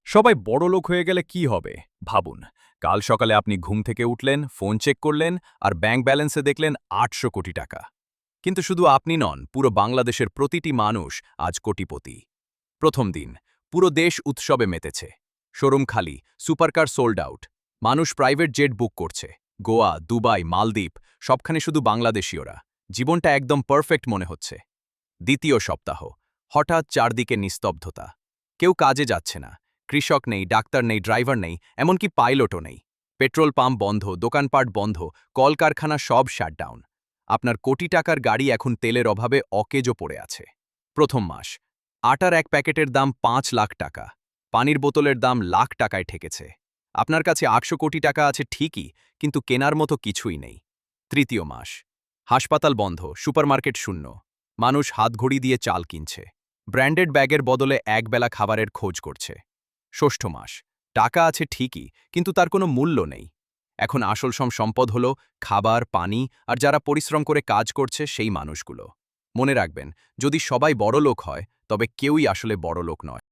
সবাই বড়লোক হয়ে গেলে কি হবে ভাবুন। কাল সকালে আপনি ঘুম থেকে উঠলেন, ফোন চেক করলেন, আর ব্যাংক ব্যালেন্সে দেখলেন ৮০০ কোটি টাকা। কিন্তু শুধু আপনি নন, পুরো বাংলাদেশের প্রতিটি মানুষ আজ কোটিপতি। প্রথম দিন পুরো দেশ উৎসবে মেতেছে। শোরুম খালি, সুপারকার সোল্ড আউট, মানুষ প্রাইভেট জেট বুক করছে। গোয়া, দুবাই, মালদ্বীপ, সবখানে শুধু বাংলাদেশীয়রা। জীবনটা একদম পারফেক্ট মনে হচ্ছে। দ্বিতীয় সপ্তাহ, হঠাৎ চারদিকে নিস্তব্ধতা। কেউ কাজে যাচ্ছে না। কৃষক নেই, ডাক্তার নেই, ড্রাইভার নেই, এমনকি পাইলটও নেই। পেট্রোল পাম্প বন্ধ, দোকানপাট বন্ধ, কলকারখানা সব শাটডাউন। আপনার কোটি টাকার গাড়ি এখন তেলের অভাবে অকেজো পড়ে আছে। প্রথম মাস, আটার এক প্যাকেটের দাম ৫ লাখ টাকা। পানির বোতলের দাম লাখ টাকায় ঠেকেছে। আপনার কাছে ৮০০ কোটি টাকা আছে ঠিকই, কিন্তু কেনার মতো কিছুই নেই। তৃতীয় মাস, হাসপাতাল বন্ধ, সুপারমার্কেট শূন্য। মানুষ হাতঘড়ি দিয়ে চাল কিনছে। ব্র্যান্ডেড ব্যাগের বদলে একবেলা খাবারের খোঁজ করছে। ষষ্ঠ মাস, টাকা আছে ঠিকই, কিন্তু তার কোনো মূল্য নেই। এখন আসল সম্পদ হলো খাবার, পানি, আর যারা পরিশ্রম করে কাজ করছে সেই মানুষগুলো। মনে রাখবেন, যদি সবাই বড়লোক হয়, তবে কেউই আসলে বড়লোক নয়।